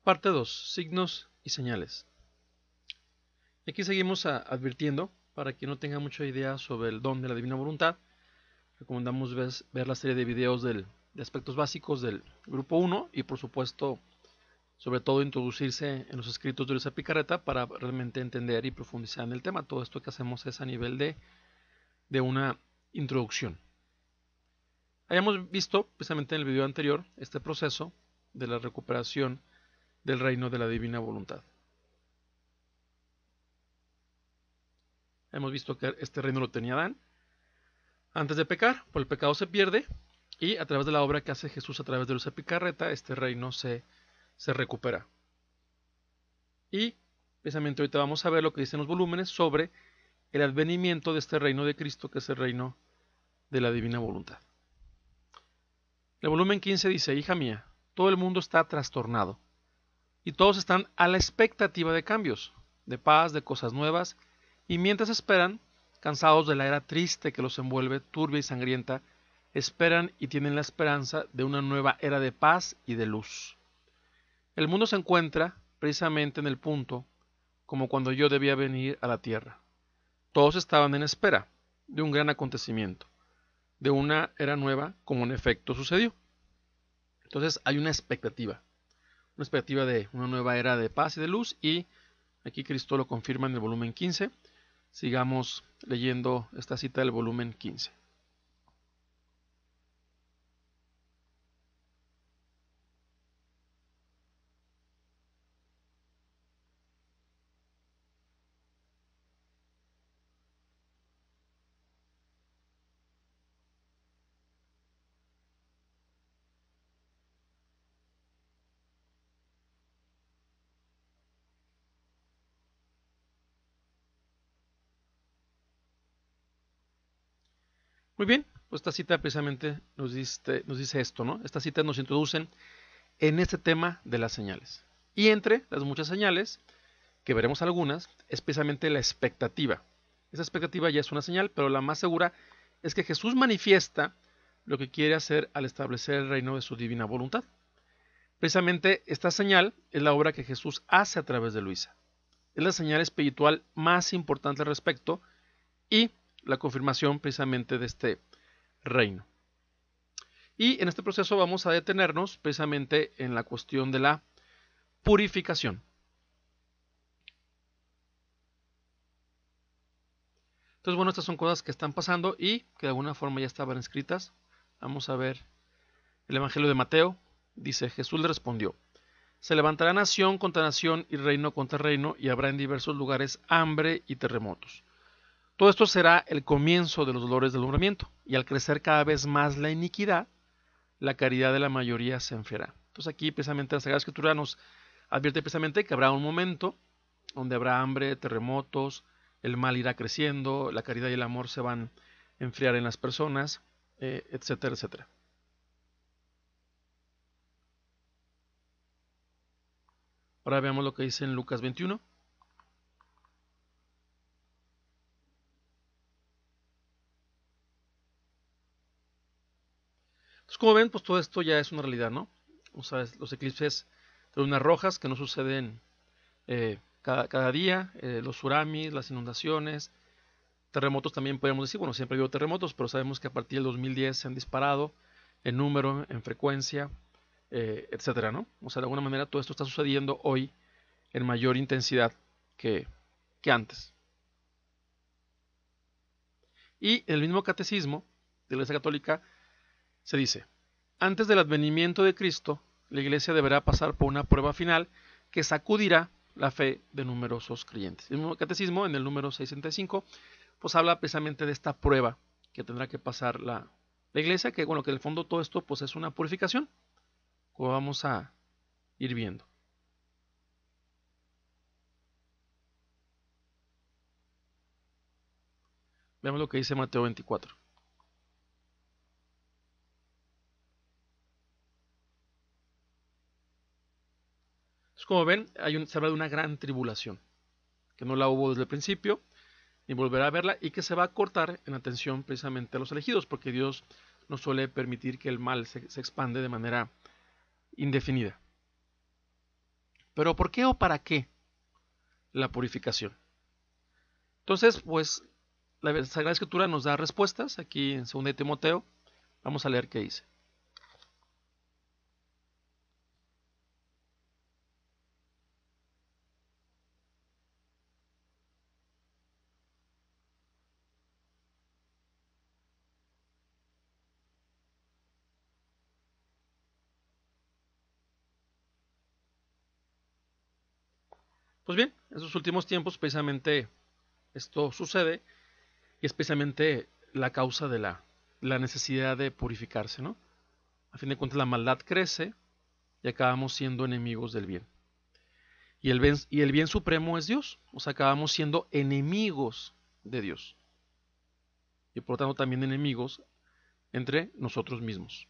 Parte 2. Signos y señales. Aquí seguimos advirtiendo, para quien no tenga mucha idea sobre el don de la divina voluntad, recomendamos ver la serie de videos de aspectos básicos del grupo 1 y por supuesto, sobre todo introducirse en los escritos de Luisa Picarreta para realmente entender y profundizar en el tema. Todo esto que hacemos es a nivel de una introducción. Hayamos visto precisamente en el video anterior este proceso de la recuperación del reino de la divina voluntad. Hemos visto que este reino lo tenía Adán antes de pecar, por el pecado se pierde y a través de la obra que hace Jesús a través de Luisa Picarreta, este reino se recupera. Y precisamente ahorita vamos a ver lo que dicen los volúmenes sobre el advenimiento de este reino de Cristo, que es el reino de la divina voluntad. El volumen 15 dice: hija mía, todo el mundo está trastornado y todos están a la expectativa de cambios, de paz, de cosas nuevas, y mientras esperan, cansados de la era triste que los envuelve, turbia y sangrienta, esperan y tienen la esperanza de una nueva era de paz y de luz. El mundo se encuentra precisamente en el punto como cuando yo debía venir a la tierra. Todos estaban en espera de un gran acontecimiento, de una era nueva, como en efecto sucedió. Entonces hay una expectativa de una nueva era de paz y de luz, y aquí Cristo lo confirma en el volumen 15. Sigamos leyendo esta cita del volumen 15. Muy bien, pues esta cita precisamente nos dice esto, ¿no? Estas citas nos introducen en este tema de las señales. Y entre las muchas señales, que veremos algunas, especialmente la expectativa. Esa expectativa ya es una señal, pero la más segura es que Jesús manifiesta lo que quiere hacer al establecer el reino de su divina voluntad. Precisamente esta señal es la obra que Jesús hace a través de Luisa. Es la señal espiritual más importante al respecto y la confirmación precisamente de este reino. Y en este proceso vamos a detenernos precisamente en la cuestión de la purificación. Entonces, bueno, estas son cosas que están pasando y que de alguna forma ya estaban escritas. Vamos a ver el Evangelio de Mateo. Dice: Jesús le respondió: se levantará nación contra nación y reino contra reino, y habrá en diversos lugares hambre y terremotos. Todo esto será el comienzo de los dolores del alumbramiento, y al crecer cada vez más la iniquidad, la caridad de la mayoría se enfriará. Entonces aquí precisamente la Sagrada Escritura nos advierte precisamente que habrá un momento donde habrá hambre, terremotos, el mal irá creciendo, la caridad y el amor se van a enfriar en las personas, etcétera, etcétera. Ahora veamos lo que dice en Lucas 21. Entonces, como ven, pues todo esto ya es una realidad, ¿no? O sea, los eclipses de lunas rojas que no suceden cada día, los tsunamis, las inundaciones, terremotos también podemos decir. Bueno, siempre ha habido terremotos, pero sabemos que a partir del 2010 se han disparado en número, en frecuencia, etcétera, ¿no? O sea, de alguna manera todo esto está sucediendo hoy en mayor intensidad que, antes. Y en el mismo catecismo de la Iglesia Católica se dice: antes del advenimiento de Cristo, la Iglesia deberá pasar por una prueba final que sacudirá la fe de numerosos creyentes. El mismo catecismo, en el número 665, pues habla precisamente de esta prueba que tendrá que pasar la Iglesia, que bueno, que en el fondo todo esto pues es una purificación, como vamos a ir viendo. Veamos lo que dice Mateo 24. Entonces, como ven, se habla de una gran tribulación, que no la hubo desde el principio, ni volverá a verla, y que se va a cortar en atención precisamente a los elegidos, porque Dios no suele permitir que el mal se expande de manera indefinida. Pero ¿por qué o para qué la purificación? Entonces, pues la Sagrada Escritura nos da respuestas aquí en 2 de Timoteo. Vamos a leer qué dice. Pues bien, en estos últimos tiempos precisamente esto sucede y es precisamente la causa de la necesidad de purificarse, ¿no? A fin de cuentas la maldad crece y acabamos siendo enemigos del bien. Y el bien supremo es Dios, o sea, acabamos siendo enemigos de Dios. Y por lo tanto también enemigos entre nosotros mismos.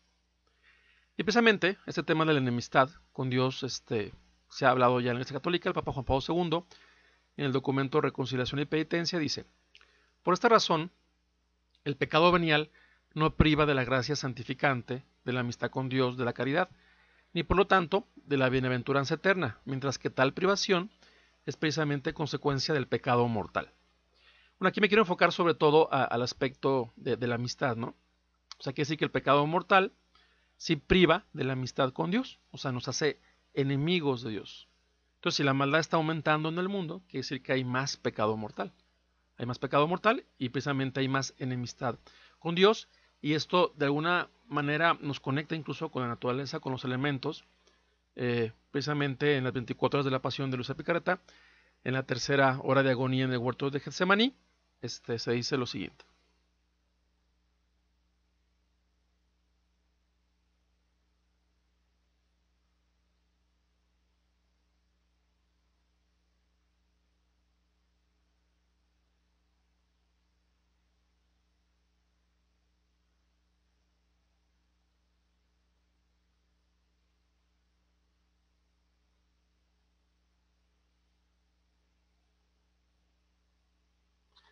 Y precisamente este tema de la enemistad con Dios se ha hablado ya en la Iglesia Católica. El Papa Juan Pablo II, en el documento Reconciliación y Penitencia, dice: por esta razón, el pecado venial no priva de la gracia santificante, de la amistad con Dios, de la caridad, ni por lo tanto de la bienaventuranza eterna, mientras que tal privación es precisamente consecuencia del pecado mortal. Bueno, aquí me quiero enfocar sobre todo al aspecto de la amistad, ¿no? O sea, quiere decir que el pecado mortal sí priva de la amistad con Dios, o sea, nos hace enemigos de Dios. Entonces, si la maldad está aumentando en el mundo, quiere decir que hay más pecado mortal. Hay más pecado mortal y precisamente hay más enemistad con Dios, y esto de alguna manera nos conecta incluso con la naturaleza, con los elementos. Precisamente en las 24 horas de la pasión de Luisa Picareta, en la tercera hora de agonía en el huerto de Getsemaní, se dice lo siguiente.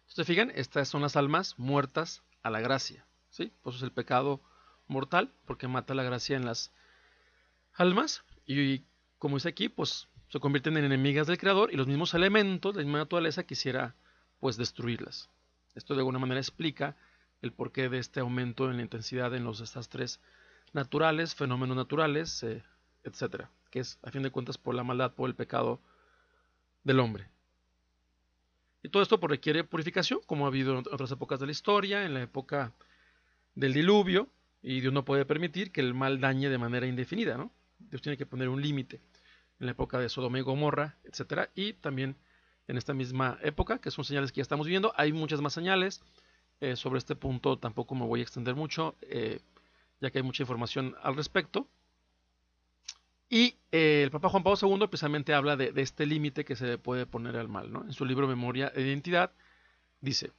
Si se fijan, estas son las almas muertas a la gracia, ¿sí? Por eso es el pecado mortal, porque mata la gracia en las almas, y como dice aquí, pues se convierten en enemigas del Creador, y los mismos elementos, la misma naturaleza, quisiera pues destruirlas. Esto de alguna manera explica el porqué de este aumento en la intensidad en los desastres naturales, fenómenos naturales, etcétera, que es a fin de cuentas por la maldad, por el pecado del hombre. Y todo esto pues, requiere purificación, como ha habido en otras épocas de la historia, en la época del diluvio, y Dios no puede permitir que el mal dañe de manera indefinida, ¿no? Dios tiene que poner un límite. En la época de Sodoma y Gomorra, etcétera, y también en esta misma época, que son señales que ya estamos viendo. Hay muchas más señales. Sobre este punto tampoco me voy a extender mucho, ya que hay mucha información al respecto. Y el Papa Juan Pablo II precisamente habla de este límite que se le puede poner al mal, ¿no? En su libro Memoria e Identidad dice: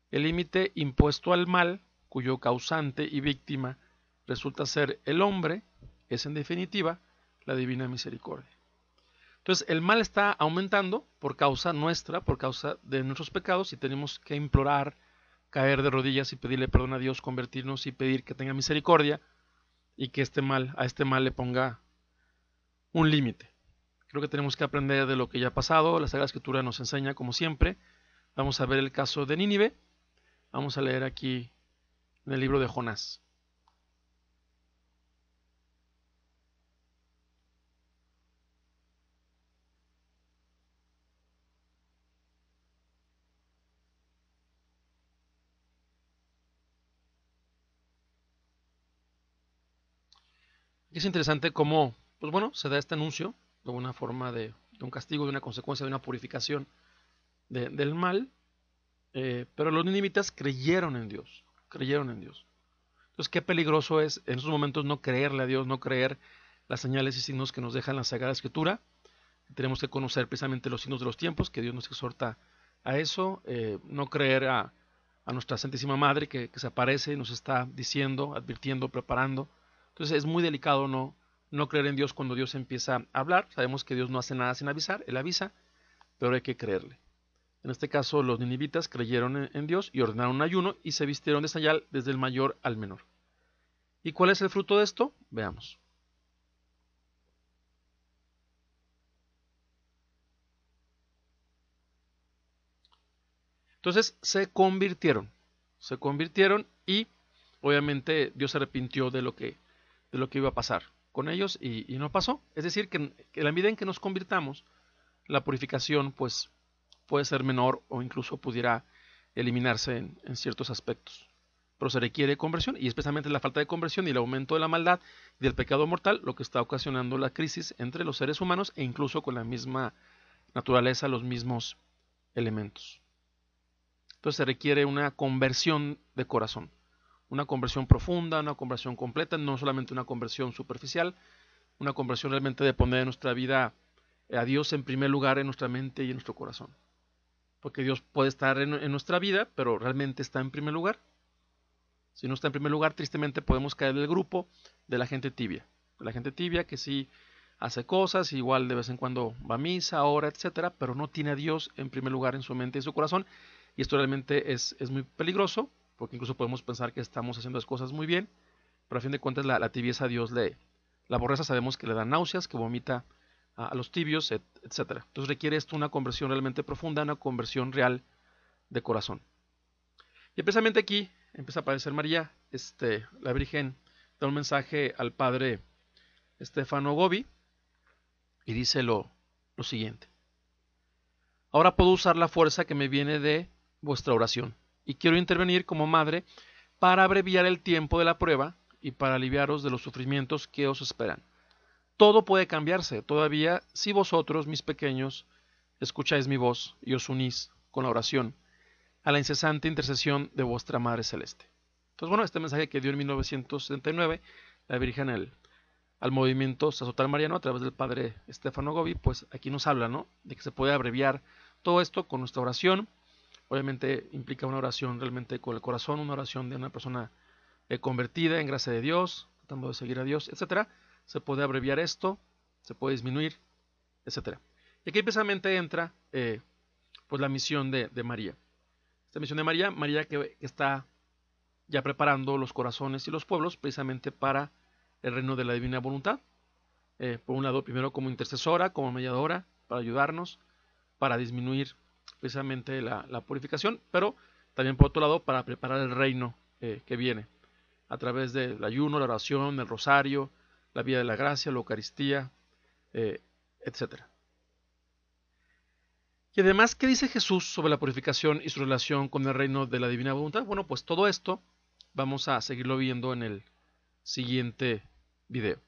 el límite impuesto al mal, cuyo causante y víctima resulta ser el hombre, es en definitiva la divina misericordia. Entonces el mal está aumentando por causa nuestra, por causa de nuestros pecados, y tenemos que implorar, caer de rodillas y pedirle perdón a Dios, convertirnos y pedir que tenga misericordia y que a este mal le ponga un límite. Creo que tenemos que aprender de lo que ya ha pasado. La Sagrada Escritura nos enseña, como siempre. Vamos a ver el caso de Nínive. Vamos a leer aquí en el libro de Jonás. Y es interesante cómo, pues bueno, se da este anuncio de una forma de un castigo, de una consecuencia, de una purificación del mal, pero los ninivitas creyeron en Dios, creyeron en Dios. Entonces, qué peligroso es en esos momentos no creerle a Dios, no creer las señales y signos que nos deja la Sagrada Escritura. Tenemos que conocer precisamente los signos de los tiempos, que Dios nos exhorta a eso, no creer a nuestra Santísima Madre que se aparece y nos está diciendo, advirtiendo, preparando. Entonces es muy delicado no creer en Dios cuando Dios empieza a hablar. Sabemos que Dios no hace nada sin avisar, Él avisa, pero hay que creerle. En este caso, los ninivitas creyeron en Dios y ordenaron un ayuno y se vistieron de sayal desde el mayor al menor. ¿Y cuál es el fruto de esto? Veamos. Entonces se convirtieron y obviamente Dios se arrepintió de lo que iba a pasar con ellos y no pasó. Es decir, que en la medida en que nos convirtamos, la purificación pues puede ser menor o incluso pudiera eliminarse en ciertos aspectos. Pero se requiere conversión, y especialmente la falta de conversión y el aumento de la maldad y del pecado mortal, lo que está ocasionando la crisis entre los seres humanos e incluso con la misma naturaleza, los mismos elementos. Entonces se requiere una conversión de corazón, una conversión profunda, una conversión completa, no solamente una conversión superficial, una conversión realmente de poner nuestra vida a Dios en primer lugar en nuestra mente y en nuestro corazón. Porque Dios puede estar en nuestra vida, pero realmente está en primer lugar. Si no está en primer lugar, tristemente podemos caer en el grupo de la gente tibia. De la gente tibia que sí hace cosas, igual de vez en cuando va a misa, ora, etcétera, pero no tiene a Dios en primer lugar en su mente y en su corazón. Y esto realmente es muy peligroso, porque incluso podemos pensar que estamos haciendo las cosas muy bien, pero a fin de cuentas la tibieza a Dios la aborreza, sabemos que le da náuseas, que vomita a los tibios, etcétera. Entonces requiere esto una conversión realmente profunda, una conversión real de corazón. Y precisamente aquí empieza a aparecer María, la Virgen da un mensaje al padre Stefano Gobi y dice lo siguiente: ahora puedo usar la fuerza que me viene de vuestra oración y quiero intervenir como madre para abreviar el tiempo de la prueba y para aliviaros de los sufrimientos que os esperan. Todo puede cambiarse todavía si vosotros, mis pequeños, escucháis mi voz y os unís con la oración a la incesante intercesión de vuestra Madre Celeste. Entonces, bueno, este mensaje que dio en 1979 la Virgen al movimiento sacerdotal mariano a través del padre Stefano Gobi, pues aquí nos habla, ¿no?, de que se puede abreviar todo esto con nuestra oración. Obviamente implica una oración realmente con el corazón, una oración de una persona convertida en gracia de Dios, tratando de seguir a Dios, etcétera. Se puede abreviar esto, se puede disminuir, etcétera. Y aquí precisamente entra pues la misión de María. Esta misión de María que está ya preparando los corazones y los pueblos precisamente para el reino de la divina voluntad. Por un lado, primero como intercesora, como mediadora, para ayudarnos, para disminuir precisamente la purificación, pero también por otro lado para preparar el reino que viene, a través del ayuno, la oración, el rosario, la vida de la gracia, la Eucaristía, etc. Y además, ¿qué dice Jesús sobre la purificación y su relación con el reino de la divina voluntad? Bueno, pues todo esto vamos a seguirlo viendo en el siguiente video.